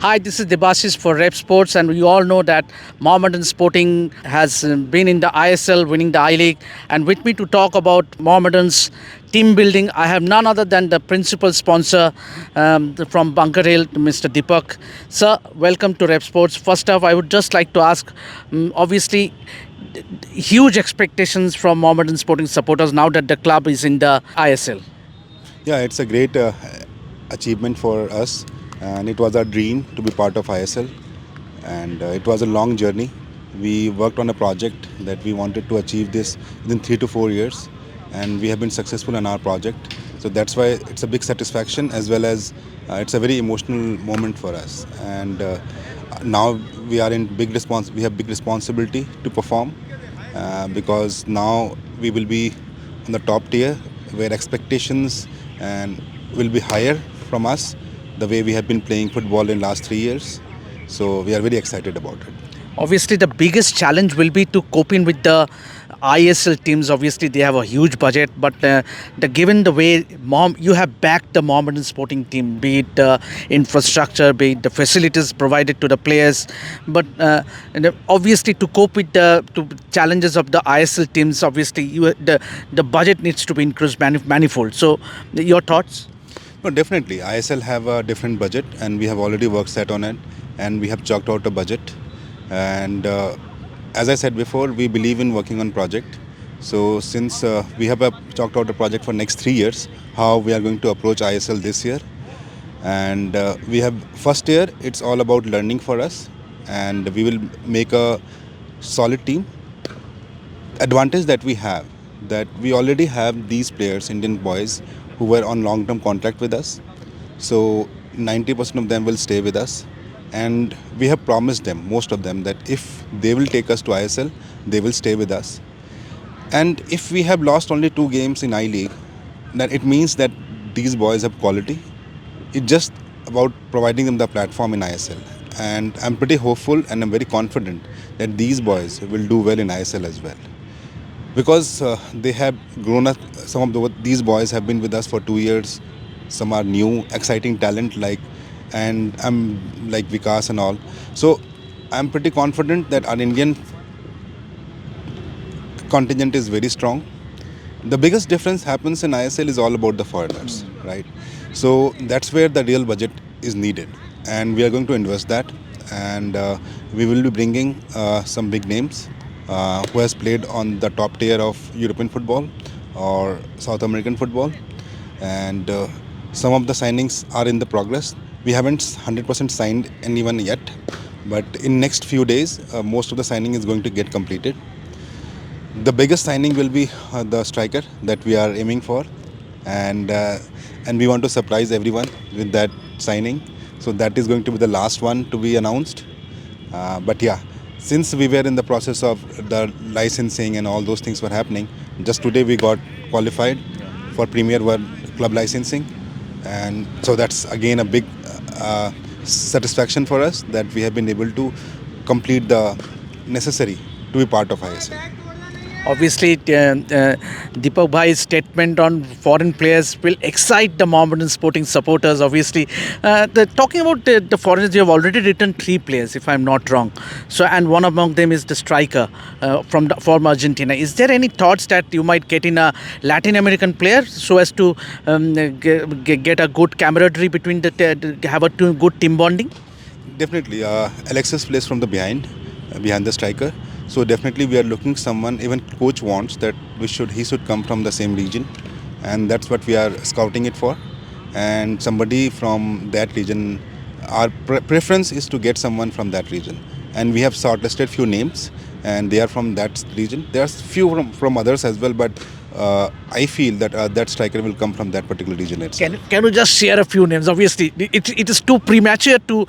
Hi, this is Debashis for RevSportz, and we all know that Mohammedan Sporting has been in the ISL, winning the I League. And with me to talk about Mohammedan's team building, I have none other than the principal sponsor from Bunkerhill, Mr. Dipak. Sir, welcome to RevSportz. First off, I would just like to ask, obviously, huge expectations from Mohammedan Sporting supporters now that the club is in the ISL. Yeah, it's a great achievement for us, and it was our dream to be part of ISL. And it was a long journey. We worked on a project that we wanted to achieve this within 3 to 4 years, and we have been successful in our project. So that's why it's a big satisfaction, as well as it's a very emotional moment for us. And now we are in big response. We have big responsibility to perform because now we will be on the top tier, where expectations and will be higher from us, the way we have been playing football in last 3 years. So we are very excited about it. Obviously, the biggest challenge will be to cope in with the ISL teams. Obviously, they have a huge budget, but given the way you have backed the Mohammedan Sporting team, be it the infrastructure, be it the facilities provided to the players, but and obviously to cope with the challenges of the ISL teams, obviously the budget needs to be increased manifold. So, your thoughts? No, definitely. ISL have a different budget, and we have already worked set on it, and we have chalked out a budget. And as I said before, we believe in working on project. So since we have chalked out a project for next 3 years, how we are going to approach ISL this year. And we have first year, it's all about learning for us, and we will make a solid team. Advantage that we have, that we already have these players, Indian boys, who were on long-term contract with us. So 90% of them will stay with us. And we have promised them, most of them, that if they will take us to ISL, they will stay with us. And if we have lost only 2 games in I-League, then it means that these boys have quality. It's just about providing them the platform in ISL. And I'm pretty hopeful, and I'm very confident that these boys will do well in ISL as well. Because they have grown up, these boys have been with us for 2 years. Some are new, exciting talent and I'm like Vikas and all. So I'm pretty confident that our Indian contingent is very strong. The biggest difference happens in ISL is all about the foreigners, right? So that's where the real budget is needed, and we are going to invest that. And we will be bringing some big names who has played on the top tier of European football or South American football. And some of the signings are in the progress. We haven't 100% signed anyone yet, but in next few days, most of the signing is going to get completed. The biggest signing will be the striker that we are aiming for, and we want to surprise everyone with that signing. So that is going to be the last one to be announced. But yeah, since we were in the process of the licensing and all those things were happening, just today we got qualified for Premier World Club licensing. And so that's again a big satisfaction for us that we have been able to complete the necessary to be part of ISL. Obviously, Dipak Bhai's statement on foreign players will excite the Mohammedan Sporting supporters. Obviously, talking about the foreigners, you have already written 3 players, if I'm not wrong. So, and one among them is the striker from Argentina. Is there any thoughts that you might get in a Latin American player so as to get a good camaraderie between have a good team bonding? Definitely, Alexis plays from the behind the striker. So definitely we are looking someone, even coach wants that he should come from the same region, and that's what we are scouting it for. And somebody from that region, our preference is to get someone from that region. And we have shortlisted few names, and they are from that region. There are few from others as well, but I feel that that striker will come from that particular region itself. Can you just share a few names? Obviously, it is too premature to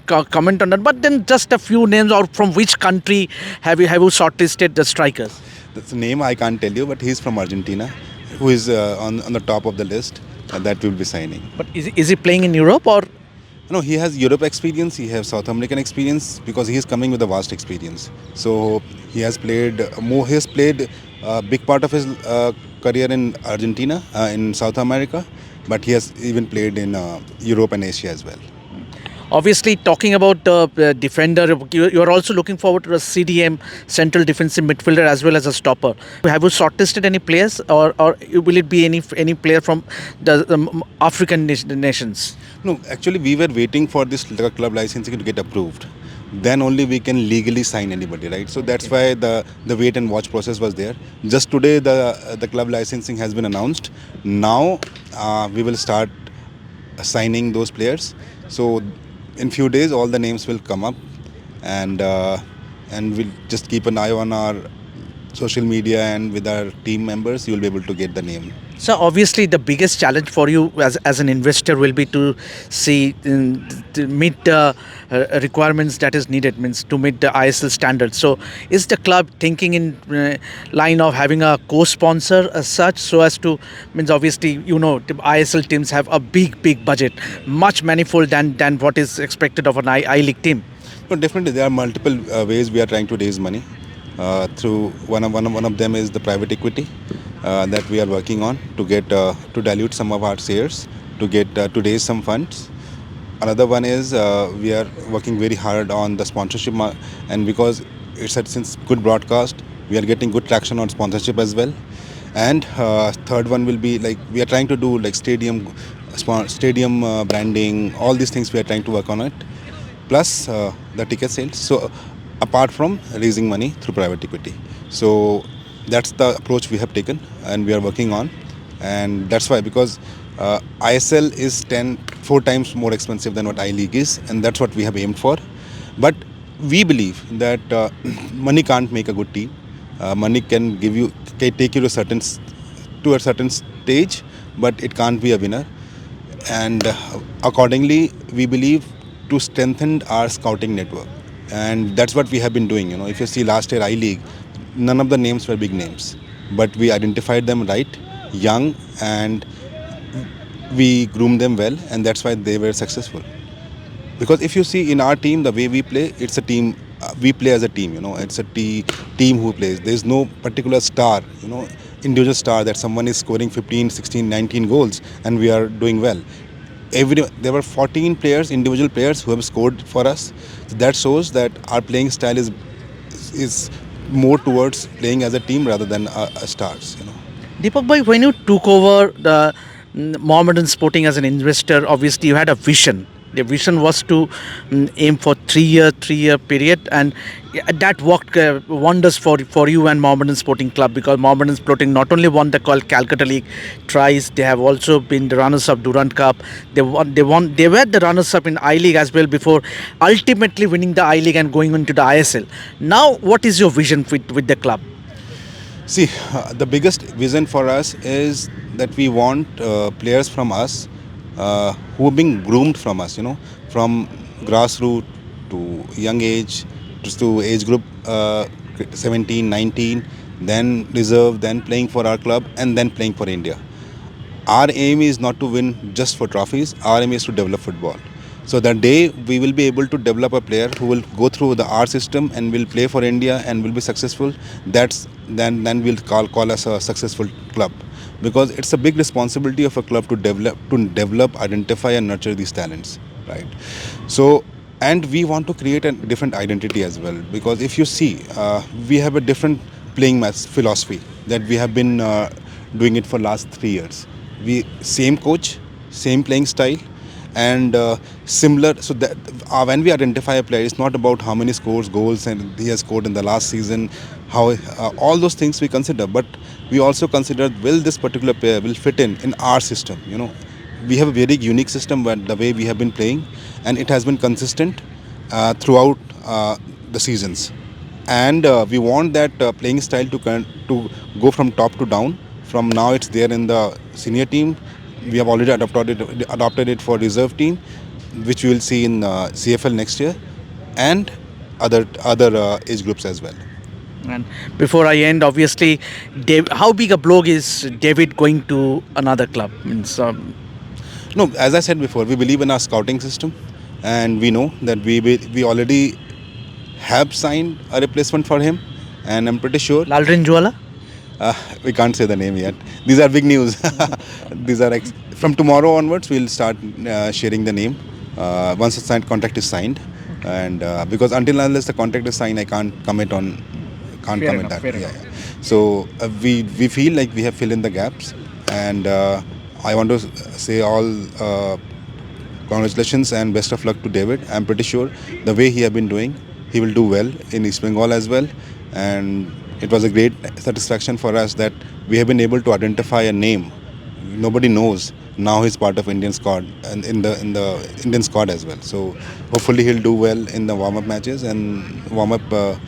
comment on that. But then just a few names, or from which country have you shortlisted the strikers? That's a name I can't tell you, but he's from Argentina, who is on the top of the list that we'll be signing. But is he playing in Europe or? No, he has Europe experience, he has South American experience, because he is coming with a vast experience. So he has played a big part of his career in Argentina, in South America, but he has even played in Europe and Asia as well. Obviously, talking about defender, you are also looking forward to a CDM, central defensive midfielder, as well as a stopper. Have you shortlisted any players, or will it be any player from the African nations? No, actually, we were waiting for this club licensing to get approved. Then only we can legally sign anybody, right? So that's why the wait and watch process was there. Just today, the club licensing has been announced. Now we will start signing those players. So in few days, all the names will come up, and we'll just keep an eye on our social media, and with our team members, you will be able to get the name. So obviously, the biggest challenge for you as an investor will be to see to meet the requirements that is needed, means to meet the ISL standards. So is the club thinking in line of having a co-sponsor as such, so as to, means obviously the ISL teams have a big budget, much manifold than what is expected of an I League team. No, definitely there are multiple ways we are trying to raise money. Through one of them is the private equity that we are working on to get to dilute some of our shares to raise some funds. Another one is we are working very hard on the sponsorship, and because it's a since good broadcast, we are getting good traction on sponsorship as well. And third one will be like we are trying to do like stadium branding, all these things we are trying to work on it, plus the ticket sales. So apart from raising money through private equity, so that's the approach we have taken and we are working on. And that's why, because ISL is 4 times more expensive than what I League is, and that's what we have aimed for. But we believe that money can't make a good team. Money can take you to a certain stage, but it can't be a winner. And accordingly, we believe to strengthen our scouting network, and that's what we have been doing. If you see last year I League, none of the names were big names, but we identified them right, young, and we groomed them well, and that's why they were successful. Because if you see in our team, the way we play, it's a team. We play as a team. It's a team who plays. There's no particular star. Individual star that someone is scoring 15, 16, 19 goals, and we are doing well. There were 14 players, individual players, who have scored for us. So that shows that our playing style is more towards playing as a team rather than stars. Deepak bhai, when you took over the Mohammedan Sporting as an investor, obviously you had a vision. The vision was to aim for three-year period, and that worked wonders for you and Mohammedan Sporting Club, because Mohammedan Sporting not only won the Calcutta League twice, they have also been the runners-up Durand Cup. They were the runners-up in I League as well before ultimately winning the I League and going into the ISL. Now, what is your vision with the club? See, the biggest vision for us is that we want players from us who are being groomed from us, from grassroots to young age, to age group 17, 19, then reserve, then playing for our club, and then playing for India. Our aim is not to win just for trophies. Our aim is to develop football. So the day we will be able to develop a player who will go through our system and will play for India and will be successful, then we'll call us a successful club. Because it's a big responsibility of a club to develop, identify, and nurture these talents, right? So, and we want to create a different identity as well. Because if you see, we have a different playing match philosophy that we have been doing it for last 3 years. Same coach, same playing style, and similar. So that when we identify a player, it's not about how many goals and he has scored in the last season, how all those things we consider, but we also consider, will this particular player will fit in our system. We have a very unique system where the way we have been playing, and it has been consistent throughout the seasons. And we want that playing style to go from top to down. From now, it's there in the senior team. We have already adopted it for reserve team, which we will see in CFL next year, and other age groups as well. And before I end, obviously, how big a blow is David going to another club? Means, No, as I said before, we believe in our scouting system, and we know that we already have signed a replacement for him, and I'm pretty sure. Lalrin Jwala? We can't say the name yet. These are big news. From tomorrow onwards, we'll start sharing the name. once the signed contract is signed. And because until and unless the contract is signed, I can't comment on that. Fair Yeah, enough. yeah. So we feel like we have filled in the gaps, and I want to say all congratulations and best of luck to David. I'm pretty sure the way he have been doing, he will do well in East Bengal as well. And it was a great satisfaction for us that we have been able to identify a name nobody knows. Now he's part of Indian squad and in the Indian squad as well. So hopefully he'll do well in the warm up matches and warm up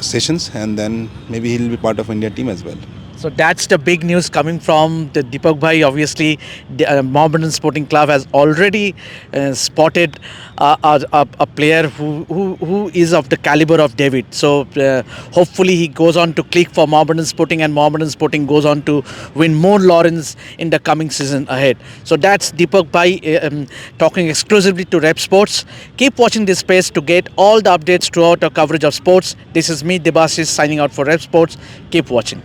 sessions, and then maybe he'll be part of India team as well. So that's the big news coming from the Dipak Bhai. Obviously, the Mohammedan Sporting Club has already spotted a player who is of the caliber of David. So hopefully he goes on to click for Mohammedan Sporting, and Mohammedan Sporting goes on to win more laurels in the coming season ahead. So that's Dipak Bhai talking exclusively to RevSportz. Keep watching this space to get all the updates throughout our coverage of sports. This is me, Debashis, signing out for RevSportz. Keep watching.